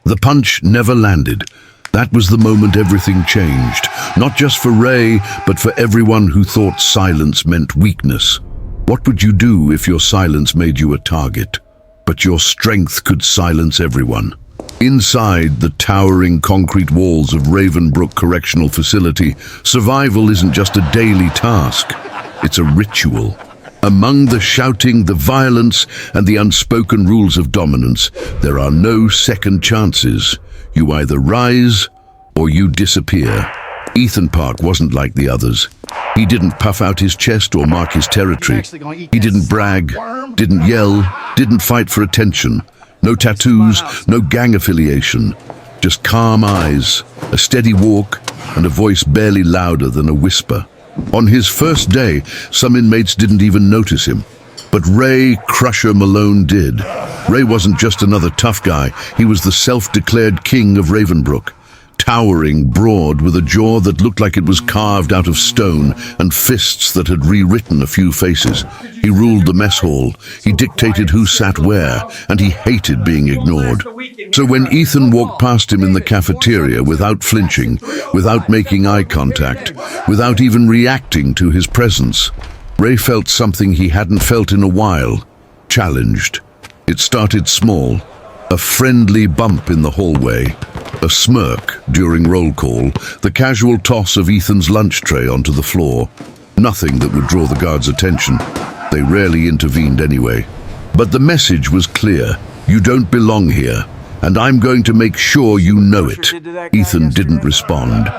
The punch never landed. That was the moment everything changed, not just for Ray, but for everyone who thought silence meant weakness. What would you do if your silence made you a target, but your strength could silence everyone? Inside the towering concrete walls of Ravenbrook Correctional Facility, survival isn't just a daily task, it's a ritual. Among the shouting, the violence, and the unspoken rules of dominance, there are no second chances. You either rise or you disappear. Ethan Park wasn't like the others. He didn't puff out his chest or mark his territory. He didn't brag, didn't yell, didn't fight for attention. No tattoos, no gang affiliation. Just calm eyes, a steady walk, and a voice barely louder than a whisper. On his first day, some inmates didn't even notice him. But Ray Crusher Malone did. Ray wasn't just another tough guy, he was the self-declared king of Ravenbrook. Towering, broad, with a jaw that looked like it was carved out of stone and fists that had rewritten a few faces. He ruled the mess hall, he dictated who sat where, and he hated being ignored. So when Ethan walked past him in the cafeteria without flinching, without making eye contact, without even reacting to his presence, Ray felt something he hadn't felt in a while, challenged. It started small, a friendly bump in the hallway, a smirk during roll call, the casual toss of Ethan's lunch tray onto the floor. Nothing that would draw the guards' attention. They rarely intervened anyway. But the message was clear. You don't belong here, and I'm going to make sure you know it. Ethan didn't respond.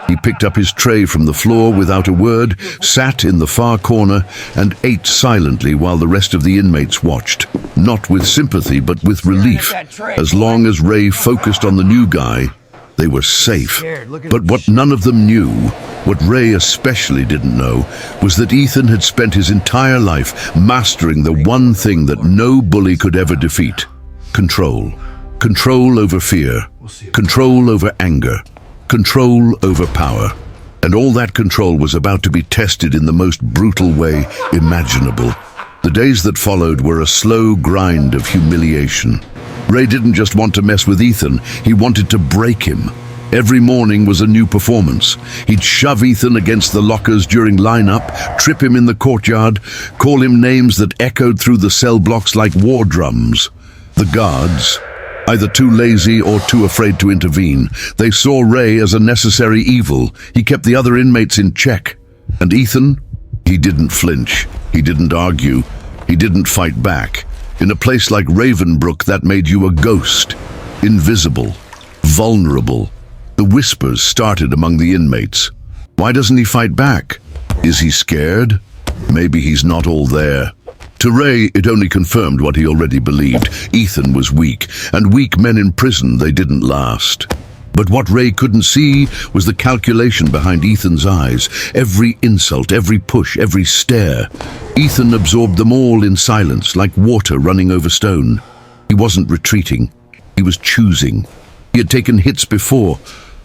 He picked up his tray from the floor without a word, sat in the far corner, and ate silently while the rest of the inmates watched. Not with sympathy, but with relief. As long as Ray focused on the new guy, they were safe. But what none of them knew, what Ray especially didn't know, was that Ethan had spent his entire life mastering the one thing that no bully could ever defeat: control. Control over fear, control over anger, control over power. And all that control was about to be tested in the most brutal way imaginable. The days that followed were a slow grind of humiliation. Ray didn't just want to mess with Ethan, he wanted to break him. Every morning was a new performance. He'd shove Ethan against the lockers during lineup, trip him in the courtyard, call him names that echoed through the cell blocks like war drums. The guards, either too lazy or too afraid to intervene, they saw Ray as a necessary evil. He kept the other inmates in check. And Ethan? He didn't flinch. He didn't argue. He didn't fight back. In a place like Ravenbrook, that made you a ghost. Invisible. Vulnerable. The whispers started among the inmates. Why doesn't he fight back? Is he scared? Maybe he's not all there. To Ray, it only confirmed what he already believed. Ethan was weak, and weak men in prison, they didn't last. But what Ray couldn't see was the calculation behind Ethan's eyes. Every insult, every push, every stare. Ethan absorbed them all in silence, like water running over stone. He wasn't retreating. He was choosing. He had taken hits before,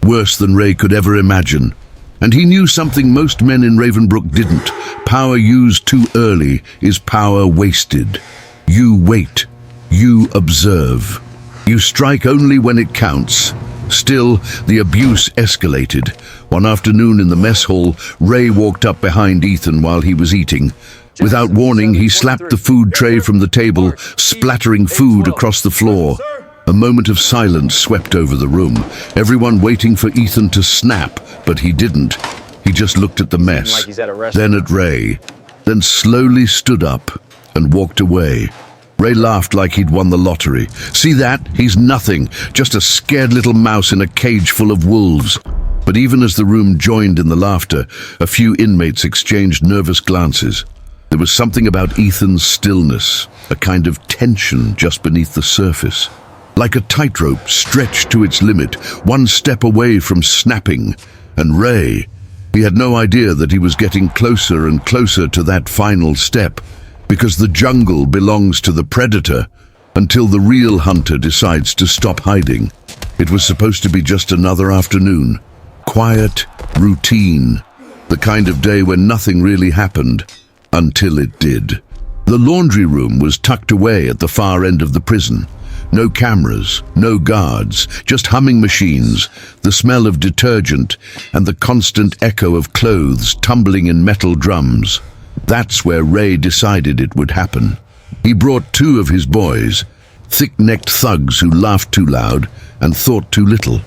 worse than Ray could ever imagine. And he knew something most men in Ravenbrook didn't. Power used too early is power wasted. You wait. You observe. You strike only when it counts. Still, the abuse escalated. One afternoon in the mess hall, Ray walked up behind Ethan while he was eating. Without warning, he slapped the food tray from the table, splattering food across the floor. A moment of silence swept over the room, everyone waiting for Ethan to snap, but he didn't. He just looked at the mess, then at Ray, then slowly stood up and walked away. Ray laughed like he'd won the lottery. See that? He's nothing, just a scared little mouse in a cage full of wolves. But even as the room joined in the laughter, a few inmates exchanged nervous glances. There was something about Ethan's stillness, a kind of tension just beneath the surface. Like a tightrope stretched to its limit, one step away from snapping. And Ray, he had no idea that he was getting closer and closer to that final step, because the jungle belongs to the predator until the real hunter decides to stop hiding. It was supposed to be just another afternoon. Quiet, routine, the kind of day when nothing really happened, until it did. The laundry room was tucked away at the far end of the prison. No cameras, no guards, just humming machines, the smell of detergent, and the constant echo of clothes tumbling in metal drums. That's where Ray decided it would happen. He brought 2 of his boys, thick-necked thugs who laughed too loud and thought too little.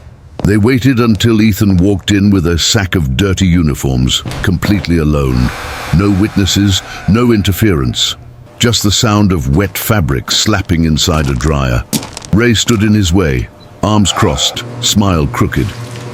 They waited until Ethan walked in with a sack of dirty uniforms, completely alone. No witnesses, no interference. Just the sound of wet fabric slapping inside a dryer. Ray stood in his way, arms crossed, smile crooked.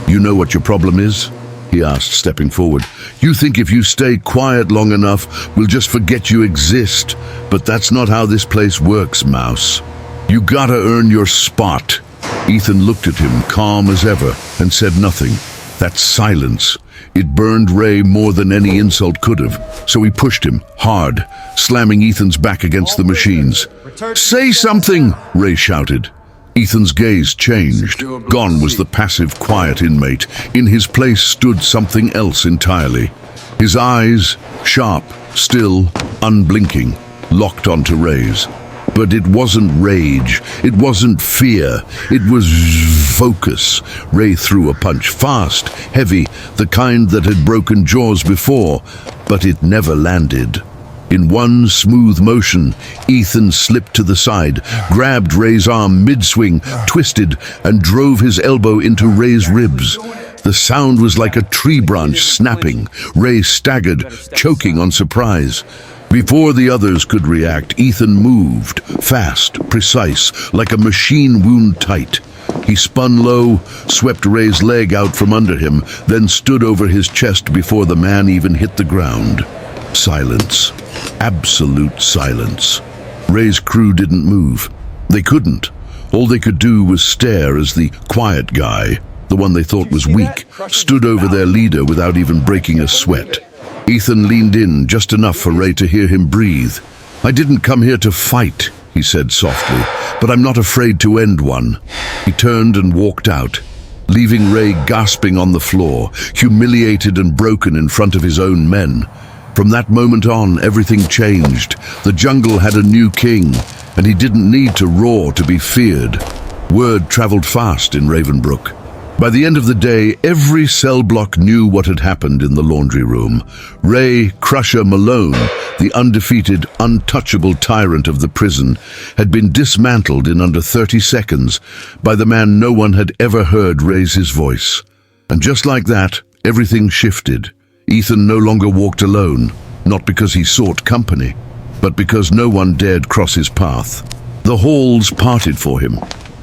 "You know what your problem is?" he asked, stepping forward. "You think if you stay quiet long enough, we'll just forget you exist. But that's not how this place works, Mouse. You gotta earn your spot." Ethan looked at him, calm as ever, and said nothing. That silence, it burned Ray more than any insult could have, so he pushed him, hard, slamming Ethan's back against the machines. "Say something!" Ray shouted. Ethan's gaze changed. Gone was the passive, quiet inmate. In his place stood something else entirely. His eyes, sharp, still, unblinking, locked onto Ray's. But it wasn't rage, it wasn't fear, it was focus. Ray threw a punch, fast, heavy, the kind that had broken jaws before, but it never landed. In one smooth motion, Ethan slipped to the side, grabbed Ray's arm mid-swing, twisted, and drove his elbow into Ray's ribs. The sound was like a tree branch snapping. Ray staggered, choking on surprise. Before the others could react, Ethan moved, fast, precise, like a machine wound tight. He spun low, swept Ray's leg out from under him, then stood over his chest before the man even hit the ground. Silence. Absolute silence. Ray's crew didn't move. They couldn't. All they could do was stare as the quiet guy, the one they thought was weak, stood over their leader without even breaking a sweat. Ethan leaned in just enough for Ray to hear him breathe. "I didn't come here to fight," he said softly, "but I'm not afraid to end one." He turned and walked out, leaving Ray gasping on the floor, humiliated and broken in front of his own men. From that moment on, everything changed. The jungle had a new king, and he didn't need to roar to be feared. Word traveled fast in Ravenbrook. By the end of the day, every cell block knew what had happened in the laundry room. Ray Crusher Malone, the undefeated, untouchable tyrant of the prison, had been dismantled in under 30 seconds by the man no one had ever heard raise his voice. And just like that, everything shifted. Ethan no longer walked alone, not because he sought company, but because no one dared cross his path. The halls parted for him.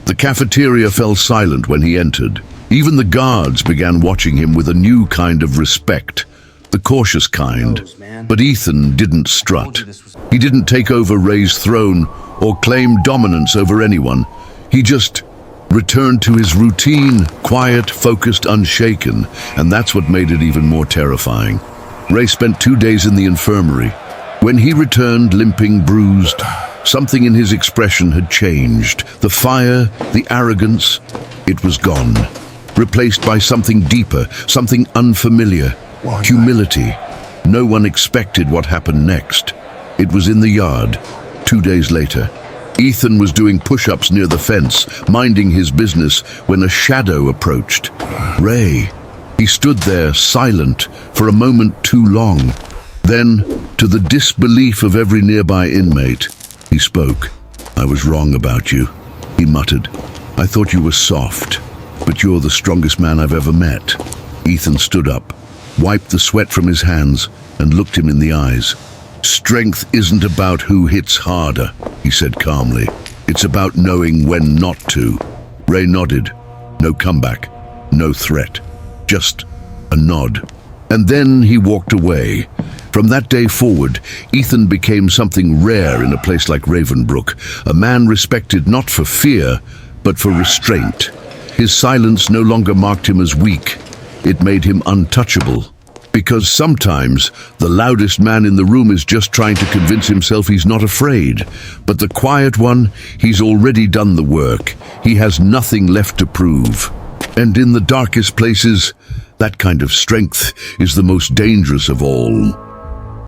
The cafeteria fell silent when he entered. Even the guards began watching him with a new kind of respect, the cautious kind. But Ethan didn't strut. He didn't take over Ray's throne or claim dominance over anyone. He just returned to his routine, quiet, focused, unshaken, and that's what made it even more terrifying. Ray spent 2 days in the infirmary. When he returned, limping, bruised, something in his expression had changed. The fire, the arrogance, it was gone. Replaced by something deeper, something unfamiliar, humility. No one expected what happened next. It was in the yard, 2 days later. Ethan was doing push-ups near the fence, minding his business, when a shadow approached. Ray. He stood there, silent, for a moment too long. Then, to the disbelief of every nearby inmate, he spoke. "I was wrong about you," he muttered. "I thought you were soft. But you're the strongest man I've ever met." Ethan stood up, wiped the sweat from his hands, and looked him in the eyes. "Strength isn't about who hits harder," he said calmly. "It's about knowing when not to." Ray nodded. No comeback, no threat, just a nod. And then he walked away. From that day forward, Ethan became something rare in a place like Ravenbrook, a man respected not for fear, but for restraint. His silence no longer marked him as weak. It made him untouchable. Because sometimes the loudest man in the room is just trying to convince himself he's not afraid. But the quiet one, he's already done the work. He has nothing left to prove. And in the darkest places, that kind of strength is the most dangerous of all.